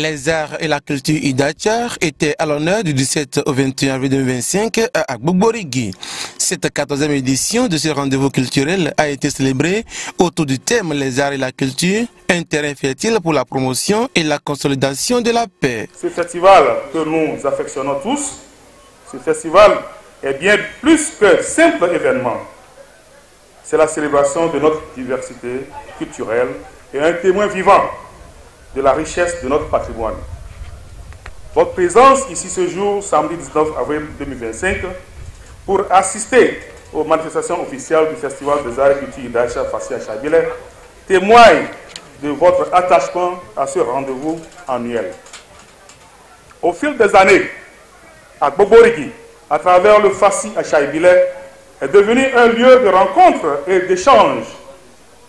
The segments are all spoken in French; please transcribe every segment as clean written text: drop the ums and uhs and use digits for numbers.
Les arts et la culture Idachar étaient à l'honneur du 17 au 21 avril 2025 à Gbogborigui. Cette 14e édition de ce rendez-vous culturel a été célébrée autour du thème Les arts et la culture, un terrain fertile pour la promotion et la consolidation de la paix. Ce festival que nous affectionnons tous, ce festival est bien plus que simple événement. C'est la célébration de notre diversité culturelle et un témoin vivant de la richesse de notre patrimoine. Votre présence ici ce jour, samedi 19 avril 2025, pour assister aux manifestations officielles du Festival des Arts et Culture Idachar Fassi Achaïbile témoigne de votre attachement à ce rendez-vous annuel. Au fil des années, à Gbogborigui, à travers le Fassi Achaïbile, est devenu un lieu de rencontre et d'échange,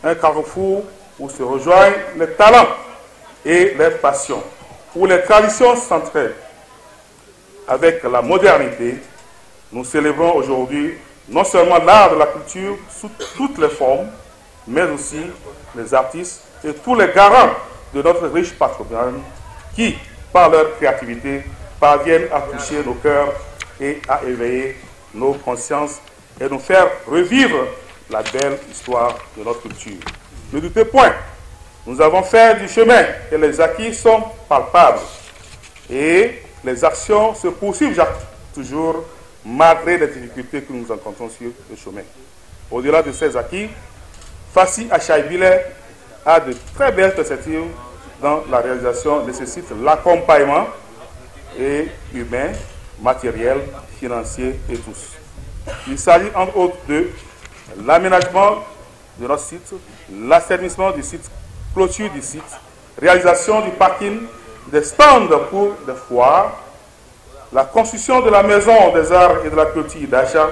un carrefour où se rejoignent les talents et les passions, où les traditions s'entraident. Avec la modernité, nous célébrons aujourd'hui non seulement l'art de la culture sous toutes les formes, mais aussi les artistes et tous les garants de notre riche patrimoine qui, par leur créativité, parviennent à toucher nos cœurs et à éveiller nos consciences et nous faire revivre la belle histoire de notre culture. Ne doutez point, nous avons fait du chemin et les acquis sont palpables. Et les actions se poursuivent toujours malgré les difficultés que nous rencontrons sur le chemin. Au-delà de ces acquis, Fassi Achaïbile a de très belles perspectives dans la réalisation nécessite l'accompagnement humain, matériel, financier et tous. Il s'agit entre autres de l'aménagement de notre site, l'assainissement du site, clôture du site, réalisation du parking, des stands pour des foires, la construction de la maison des arts et de la culture Idachar,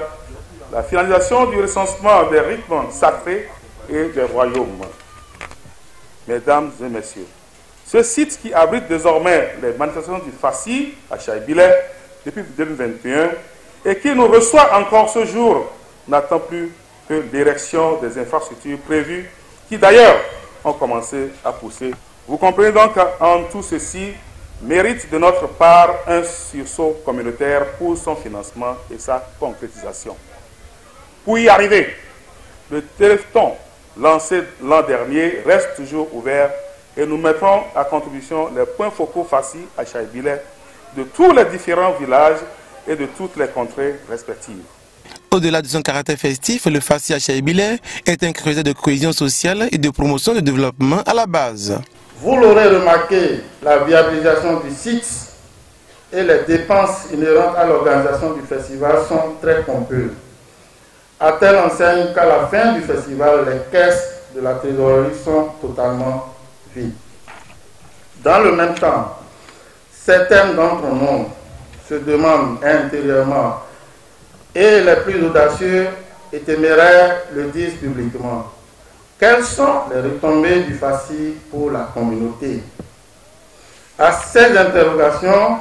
la finalisation du recensement des rythmes sacrés et des royaumes. Mesdames et messieurs, ce site qui abrite désormais les manifestations du Fassi Achaïbile depuis 2021 et qui nous reçoit encore ce jour n'attend plus que l'érection des infrastructures prévues qui d'ailleurs ont commencé à pousser. Vous comprenez donc qu'en tout ceci mérite de notre part un sursaut communautaire pour son financement et sa concrétisation. Pour y arriver, le téléthon lancé l'an dernier reste toujours ouvert et nous mettrons à contribution les points focaux Fassi Achaïbile de tous les différents villages et de toutes les contrées respectives. Au-delà de son caractère festif, le Fassi Achaïbile est un creuset de cohésion sociale et de promotion du développement à la base. Vous l'aurez remarqué, la viabilisation du site et les dépenses inhérentes à l'organisation du festival sont très pompeuses. À telle enseigne qu'à la fin du festival, les caisses de la trésorerie sont totalement vides. Dans le même temps, certains d'entre nous se demandent intérieurement et les plus audacieux et téméraires le disent publiquement. Quelles sont les retombées du Fassi pour la communauté? À ces interrogations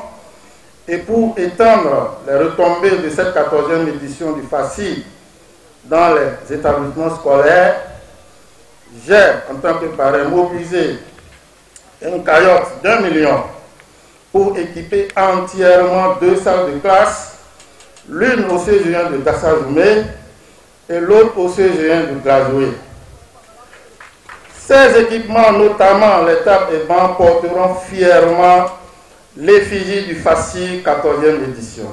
et pour étendre les retombées de cette 14e édition du Fassi dans les établissements scolaires, j'ai, en tant que parrain, mobilisé une cagnotte d'1 million pour équiper entièrement 2 salles de classe, l'une au CGN de Dassajoumé et l'autre au CGN de Glazoué. Ces équipements, notamment les tables et bancs, porteront fièrement l'effigie du Fassi 14e édition,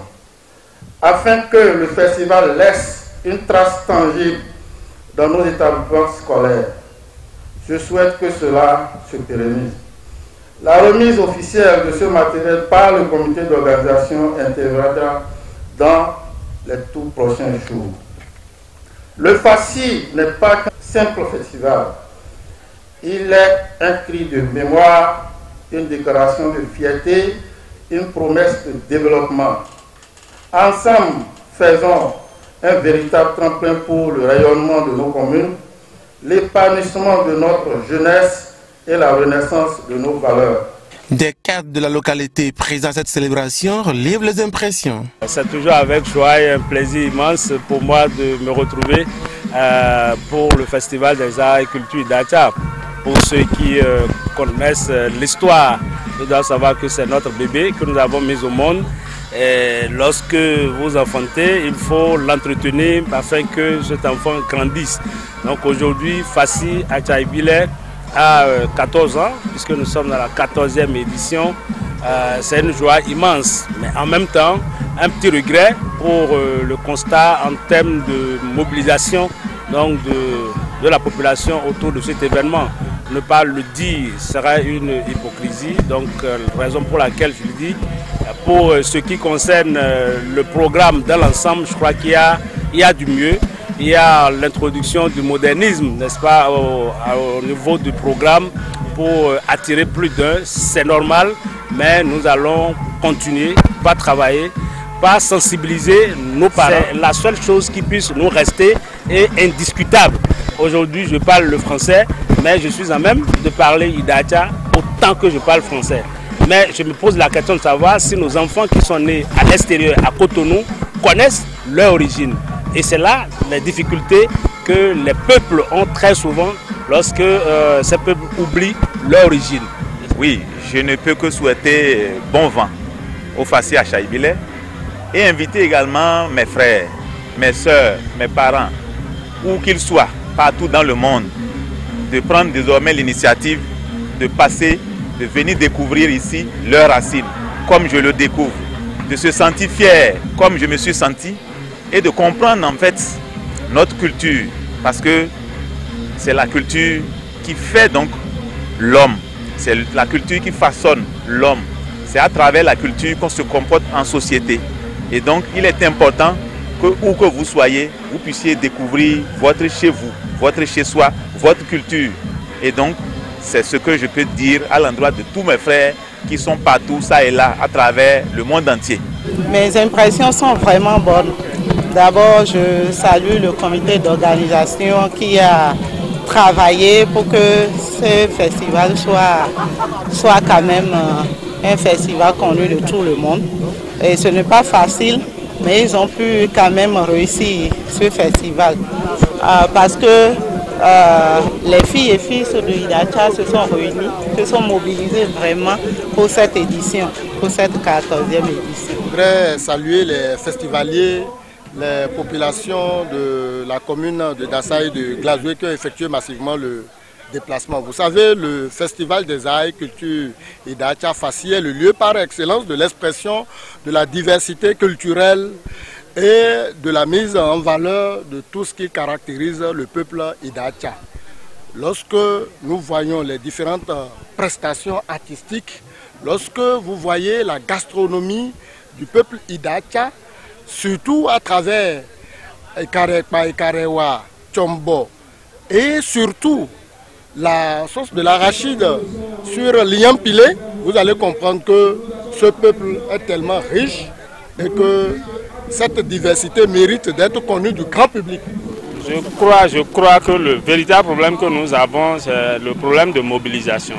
afin que le festival laisse une trace tangible dans nos établissements scolaires. Je souhaite que cela se pérennise. La remise officielle de ce matériel par le comité d'organisation interviendra dans les tout prochains jours. Le Fassi n'est pas qu'un simple festival. Il est un cri de mémoire, une déclaration de fierté, une promesse de développement. Ensemble, faisons un véritable tremplin pour le rayonnement de nos communes, l'épanouissement de notre jeunesse et la renaissance de nos valeurs. Des cadres de la localité présents à cette célébration livrent les impressions. C'est toujours avec joie et un plaisir immense pour moi de me retrouver pour le Festival des Arts et Culture Idachar. Pour ceux qui connaissent l'histoire Ils doivent savoir que c'est notre bébé que nous avons mis au monde. Et lorsque vous enfantez, il faut l'entretenir afin que cet enfant grandisse. Donc aujourd'hui, Fassi Achaibile a 14 ans, puisque nous sommes dans la 14e édition. C'est une joie immense, mais en même temps, un petit regret pour le constat en termes de mobilisation donc de la population autour de cet événement. Ne pas le dire serait une hypocrisie, donc raison pour laquelle je le dis. Pour ce qui concerne le programme dans l'ensemble, je crois qu'il y a du mieux. Il y a l'introduction du modernisme, n'est-ce pas, au niveau du programme pour attirer plus d'un. C'est normal, mais nous allons continuer, pas travailler, pas sensibiliser nos parents. C'est la seule chose qui puisse nous rester est indiscutable. Aujourd'hui, je parle le français, mais je suis à même de parler Idaatcha autant que je parle français. Mais je me pose la question de savoir si nos enfants qui sont nés à l'extérieur, à Cotonou, connaissent leur origine. Et c'est là les difficultés que les peuples ont très souvent lorsque ces peuples oublient leur origine. Oui, je ne peux que souhaiter bon vent au Fassi Achaibile et inviter également mes frères, mes soeurs, mes parents, où qu'ils soient, partout dans le monde, de prendre désormais l'initiative de passer, de venir découvrir ici leurs racines, comme je le découvre, de se sentir fier, comme je me suis senti, et de comprendre en fait notre culture, parce que c'est la culture qui fait donc l'homme, c'est la culture qui façonne l'homme, c'est à travers la culture qu'on se comporte en société. Et donc il est important que où que vous soyez, vous puissiez découvrir votre chez vous, votre chez soi, votre culture. Et donc c'est ce que je peux dire à l'endroit de tous mes frères qui sont partout, ça et là, à travers le monde entier. Mes impressions sont vraiment bonnes. D'abord, je salue le comité d'organisation qui a travaillé pour que ce festival soit quand même un festival connu de tout le monde. Et ce n'est pas facile, mais ils ont pu quand même réussir ce festival. Parce que les filles et fils de Idaatcha se sont réunis, se sont mobilisés vraiment pour cette édition, pour cette 14e édition. Je voudrais saluer les festivaliers, les populations de la commune de Dassay et de Glazoué qui ont effectué massivement le déplacement. Vous savez, le Festival des Arts et Culture Idaatcha Fassi est le lieu par excellence de l'expression de la diversité culturelle et de la mise en valeur de tout ce qui caractérise le peuple Idaatcha. Lorsque nous voyons les différentes prestations artistiques, lorsque vous voyez la gastronomie du peuple Idaatcha, surtout à travers Ekarekpa, Ekarewa, Tchombo, et surtout la sauce de l'arachide sur l'Iyampilé, vous allez comprendre que ce peuple est tellement riche et que cette diversité mérite d'être connue du grand public. Je crois que le véritable problème que nous avons, c'est le problème de mobilisation.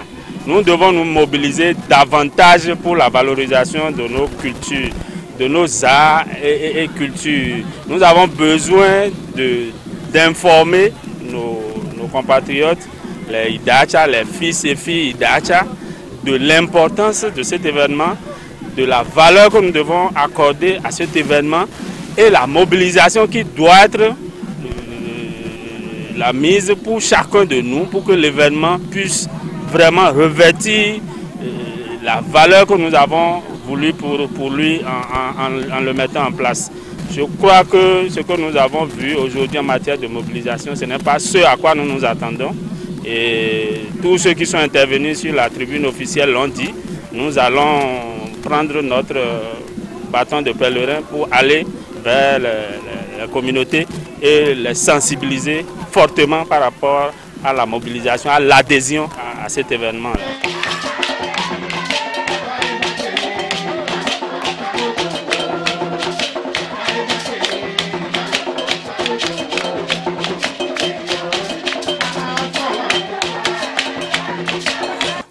Nous devons nous mobiliser davantage pour la valorisation de nos cultures, de nos arts et cultures. Nous avons besoin d'informer nos compatriotes, les Idaatcha, les fils et filles Idaatcha, de l'importance de cet événement, de la valeur que nous devons accorder à cet événement et la mobilisation qui doit être la mise pour chacun de nous pour que l'événement puisse vraiment revêtir la valeur que nous avons voulu pour lui en le mettant en place. Je crois que ce que nous avons vu aujourd'hui en matière de mobilisation, ce n'est pas ce à quoi nous nous attendons. Et tous ceux qui sont intervenus sur la tribune officielle l'ont dit, nous allons prendre notre bâton de pèlerin pour aller vers la communauté et les sensibiliser fortement par rapport à la mobilisation, à l'adhésion à cet événement.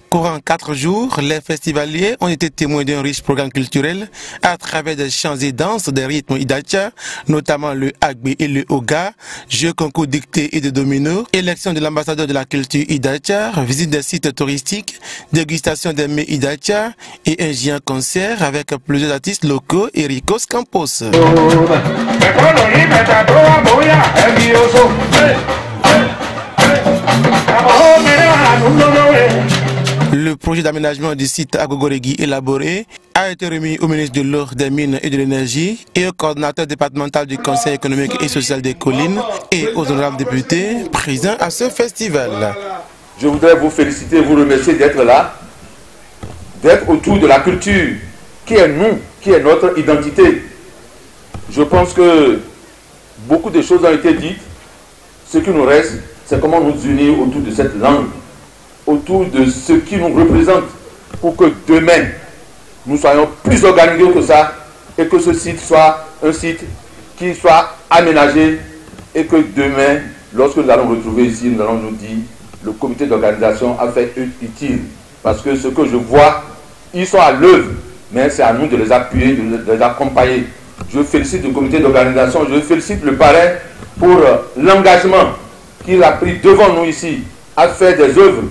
Courant 4 4 jours, les festivaliers ont été témoins d'un riche programme culturel à travers des chants et danses des rythmes Idacha, notamment le Agbe et le Oga, jeux concours dictés et de dominos, élection de l'ambassadeur de la culture Idacha, visite des sites touristiques, dégustation des mets Idacha et un géant concert avec plusieurs artistes locaux et Ricos Campos. Le projet d'aménagement du site Agogorégui élaboré a été remis au ministre de l'Eau, des Mines et de l'Énergie et au coordinateur départemental du Conseil économique et social des collines et aux honorables députés présents à ce festival. Je voudrais vous féliciter et vous remercier d'être là, d'être autour de la culture qui est nous, qui est notre identité. Je pense que beaucoup de choses ont été dites. Ce qui nous reste, c'est comment nous unir autour de cette langue, autour de ce qui nous représente, pour que demain, nous soyons plus organisés que ça et que ce site soit un site qui soit aménagé et que demain, lorsque nous allons retrouver ici, nous allons nous dire le comité d'organisation a fait utile. Parce que ce que je vois, ils sont à l'œuvre, mais c'est à nous de les appuyer, de les accompagner. Je félicite le comité d'organisation, je félicite le parrain pour l'engagement qu'il a pris devant nous ici à faire des œuvres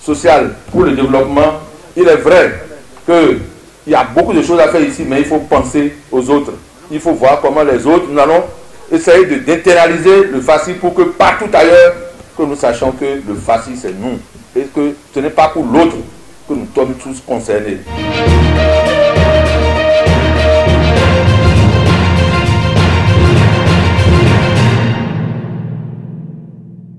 sociales pour le développement. Il est vrai qu'il y a beaucoup de choses à faire ici, mais il faut penser aux autres. Il faut voir comment les autres, nous allons essayer d'internaliser le FACI pour que partout ailleurs, que nous sachions que le FACI c'est nous et que ce n'est pas pour l'autre que nous sommes tous concernés.